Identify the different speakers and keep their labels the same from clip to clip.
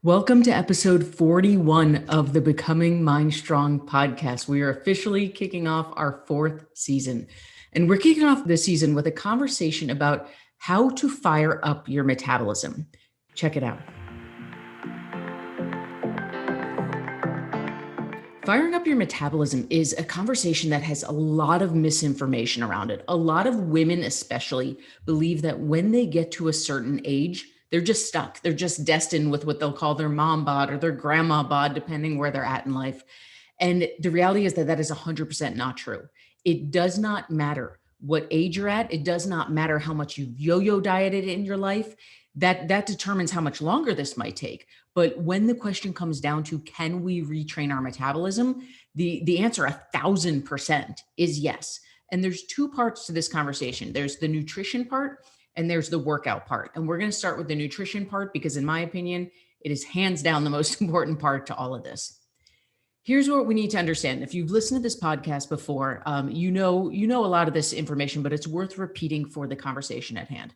Speaker 1: Welcome to episode 41 of the Becoming Mind Strong podcast. We are officially kicking off our fourth season. And we're kicking off this season with a conversation about how to fire up your metabolism. Check it out. Firing up your metabolism is a conversation that has a lot of misinformation around it. A lot of women, especially, believe that when they get to a certain age, they're just stuck. They're just destined with what they'll call their mom bod or their grandma bod, depending where they're at in life. And the reality is that is 100% not true. It does not matter what age you're at. It does not matter how much you've yo-yo dieted in your life. That determines how much longer this might take. But when the question comes down to, can we retrain our metabolism? The answer 1,000% is yes. And there's two parts to this conversation. There's the nutrition part and there's the workout part. And we're going to start with the nutrition part because in my opinion, it is hands down the most important part to all of this. Here's what we need to understand. If you've listened to this podcast before, you know a lot of this information, but it's worth repeating for the conversation at hand.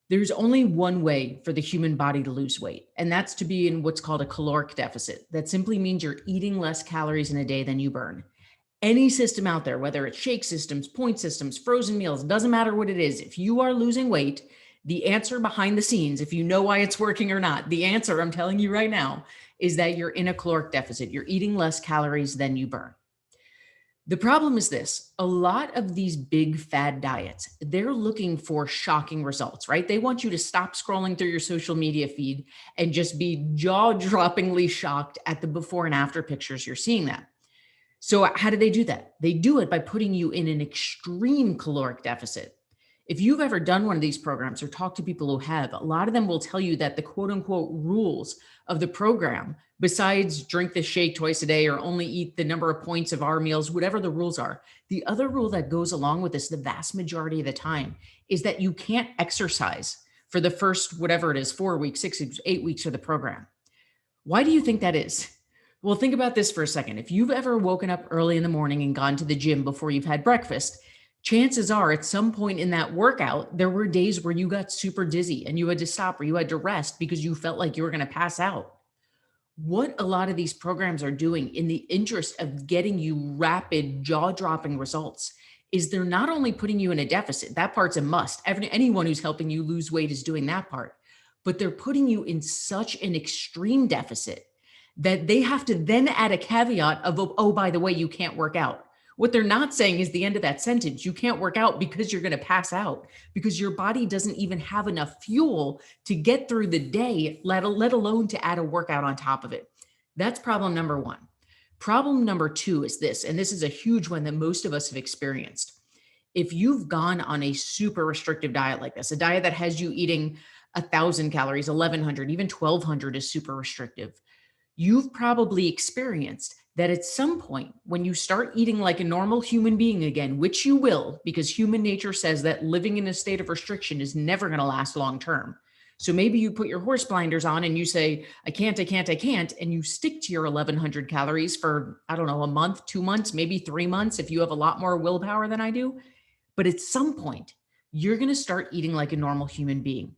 Speaker 1: There's only one way for the human body to lose weight, and that's to be in what's called a caloric deficit. That simply means you're eating less calories in a day than you burn. Any system out there, whether it's shake systems, point systems, frozen meals, doesn't matter what it is. If you are losing weight, the answer behind the scenes, if you know why it's working or not, the answer I'm telling you right now is that you're in a caloric deficit. You're eating less calories than you burn. The problem is this: a lot of these big fad diets, they're looking for shocking results, right? They want you to stop scrolling through your social media feed and just be jaw-droppingly shocked at the before and after pictures you're seeing that. So how do they do that? They do it by putting you in an extreme caloric deficit. If you've ever done one of these programs or talked to people who have, a lot of them will tell you that the quote unquote rules of the program, besides drink this shake twice a day or only eat the number of points of our meals, whatever the rules are, the other rule that goes along with this the vast majority of the time is that you can't exercise for the first, whatever it is, 4 weeks, 6 weeks, 8 weeks of the program. Why do you think that is? Well, think about this for a second. If you've ever woken up early in the morning and gone to the gym before you've had breakfast, chances are at some point in that workout, there were days where you got super dizzy and you had to stop or you had to rest because you felt like you were going to pass out. What a lot of these programs are doing in the interest of getting you rapid jaw-dropping results is they're not only putting you in a deficit, that part's a must. Anyone who's helping you lose weight is doing that part, but they're putting you in such an extreme deficit that they have to then add a caveat of, oh, by the way, you can't work out. What they're not saying is the end of that sentence. You can't work out because you're going to pass out because your body doesn't even have enough fuel to get through the day, let alone to add a workout on top of it. That's problem number one. Problem number two is this, and this is a huge one that most of us have experienced. If you've gone on a super restrictive diet like this, a diet that has you eating 1,000 calories, 1,100, even 1,200 is super restrictive. You've probably experienced that at some point when you start eating like a normal human being again, which you will, because human nature says that living in a state of restriction is never going to last long term. So maybe you put your horse blinders on and you say, I can't, and you stick to your 1,100 calories for, I don't know, a month, 2 months, maybe 3 months if you have a lot more willpower than I do. But at some point, you're going to start eating like a normal human being.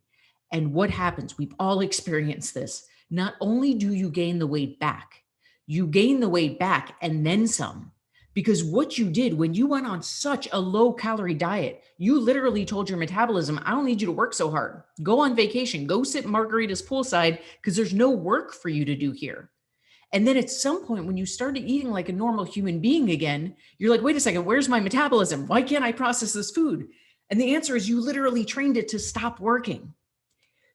Speaker 1: And what happens? We've all experienced this. Not only do you gain the weight back, you gain the weight back and then some. Because what you did when you went on such a low calorie diet, you literally told your metabolism, I don't need you to work so hard. Go on vacation, go sit margaritas poolside because there's no work for you to do here. And then at some point when you started eating like a normal human being again, you're like, wait a second, where's my metabolism? Why can't I process this food? And the answer is you literally trained it to stop working.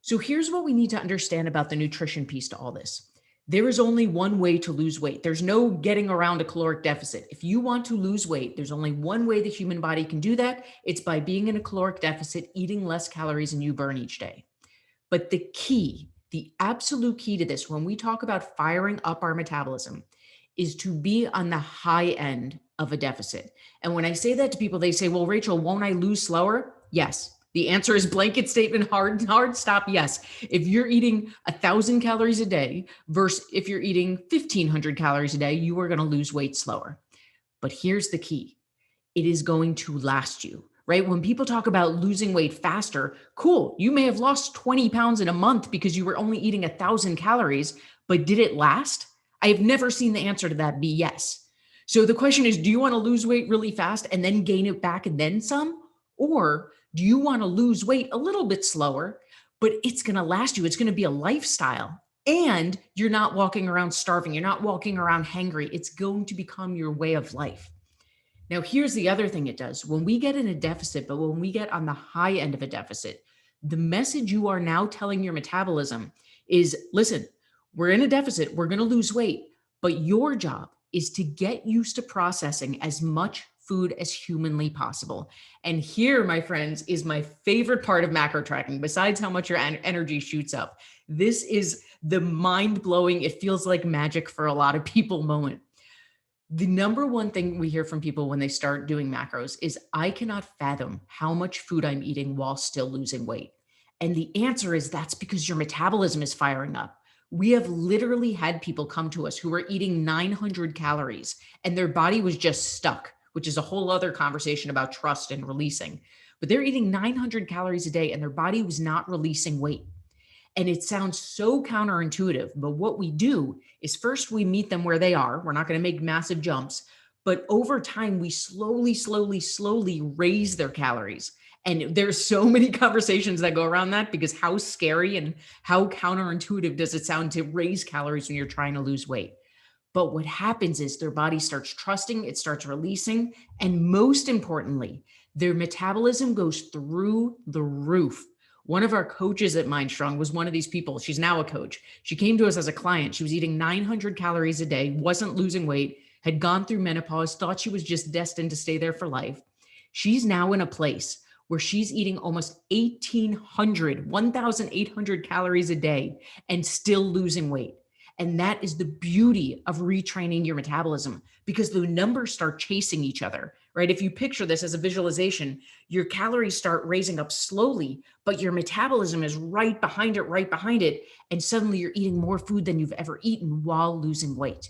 Speaker 1: So here's what we need to understand about the nutrition piece to all this. There is only one way to lose weight. There's no getting around a caloric deficit. If you want to lose weight, there's only one way the human body can do that. It's by being in a caloric deficit, eating less calories than you burn each day. But the key, the absolute key to this, when we talk about firing up our metabolism, is to be on the high end of a deficit. And when I say that to people, they say, well, Rachel, won't I lose slower? Yes. The answer is blanket statement, hard stop. Yes. If you're eating 1,000 calories a day versus if you're eating 1,500 calories a day, you are going to lose weight slower. But here's the key. It is going to last you, right? When people talk about losing weight faster, cool. You may have lost 20 pounds in a month because you were only eating 1,000 calories, but did it last? I have never seen the answer to that be yes. So the question is, do you want to lose weight really fast and then gain it back and then some? Or do you want to lose weight a little bit slower, but it's going to last you? It's going to be a lifestyle. And you're not walking around starving. You're not walking around hangry. It's going to become your way of life. Now, here's the other thing it does. When we get in a deficit, but when we get on the high end of a deficit, the message you are now telling your metabolism is, listen, we're in a deficit. We're going to lose weight, but your job is to get used to processing as much food as humanly possible. And here, my friends, is my favorite part of macro tracking, besides how much your energy shoots up. This is the mind-blowing, it feels like magic for a lot of people moment. The number one thing we hear from people when they start doing macros is, I cannot fathom how much food I'm eating while still losing weight. And the answer is, that's because your metabolism is firing up. We have literally had people come to us who were eating 900 calories and their body was just stuck, which is a whole other conversation about trust and releasing. But they're eating 900 calories a day and their body was not releasing weight. And it sounds so counterintuitive, but what we do is, first we meet them where they are. We're not going to make massive jumps, but over time we slowly raise their calories. And there's so many conversations that go around that, because how scary and how counterintuitive does it sound to raise calories when you're trying to lose weight? But what happens is their body starts trusting, it starts releasing, and most importantly, their metabolism goes through the roof. One of our coaches at Mindstrong was one of these people. She's now a coach. She came to us as a client. She was eating 900 calories a day, wasn't losing weight, had gone through menopause, thought she was just destined to stay there for life. She's now in a place where she's eating almost 1,800 calories a day and still losing weight. And that is the beauty of retraining your metabolism, because the numbers start chasing each other, right? If you picture this as a visualization, your calories start raising up slowly, but your metabolism is right behind it. And suddenly you're eating more food than you've ever eaten while losing weight.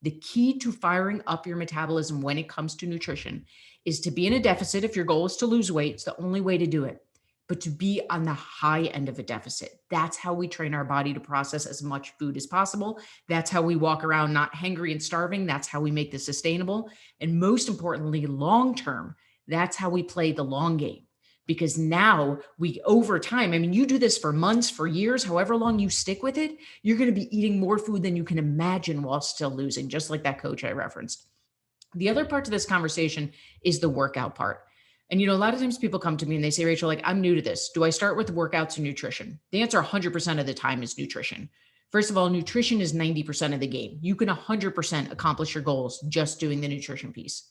Speaker 1: The key to firing up your metabolism when it comes to nutrition is to be in a deficit. If your goal is to lose weight, it's the only way to do it. But to be on the high end of a deficit. That's how we train our body to process as much food as possible. That's how we walk around not hangry and starving. That's how we make this sustainable. And most importantly, long term, that's how we play the long game. Because now over time, I mean, you do this for months, for years, however long you stick with it, you're going to be eating more food than you can imagine while still losing, just like that coach I referenced. The other part to this conversation is the workout part. And, a lot of times people come to me and they say, Rachel, I'm new to this. Do I start with workouts or nutrition? The answer 100% of the time is nutrition. First of all, nutrition is 90% of the game. You can 100% accomplish your goals just doing the nutrition piece.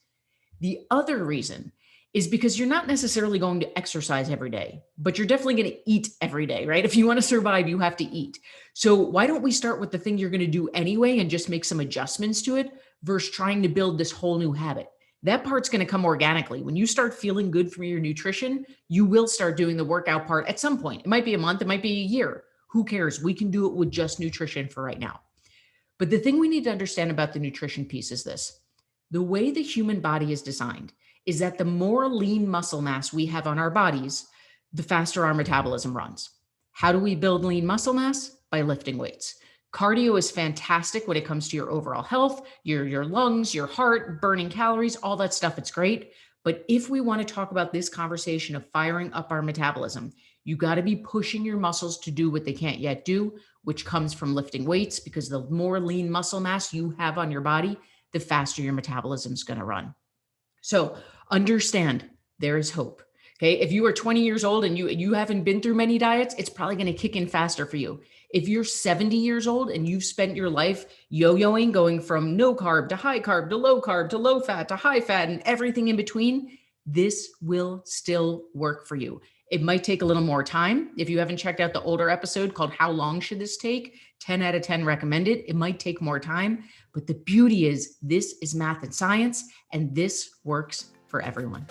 Speaker 1: The other reason is because you're not necessarily going to exercise every day, but you're definitely going to eat every day, right? If you want to survive, you have to eat. So why don't we start with the thing you're going to do anyway and just make some adjustments to it versus trying to build this whole new habit? That part's going to come organically. When you start feeling good from your nutrition, you will start doing the workout part at some point. It might be a month, it might be a year. Who cares? We can do it with just nutrition for right now. But the thing we need to understand about the nutrition piece is this. The way the human body is designed is that the more lean muscle mass we have on our bodies, the faster our metabolism runs. How do we build lean muscle mass? By lifting weights. Cardio is fantastic when it comes to your overall health, your lungs, your heart, burning calories, all that stuff. It's great. But if we want to talk about this conversation of firing up our metabolism, you got to be pushing your muscles to do what they can't yet do, which comes from lifting weights, because the more lean muscle mass you have on your body, the faster your metabolism is going to run. So understand there is hope. Okay. If you are 20 years old and you haven't been through many diets, it's probably going to kick in faster for you. If you're 70 years old and you've spent your life yo-yoing, going from no carb to high carb to low fat to high fat and everything in between, this will still work for you. It might take a little more time. If you haven't checked out the older episode called How Long Should This Take? 10 out of 10 recommended. It might take more time, but the beauty is this is math and science, and this works for everyone.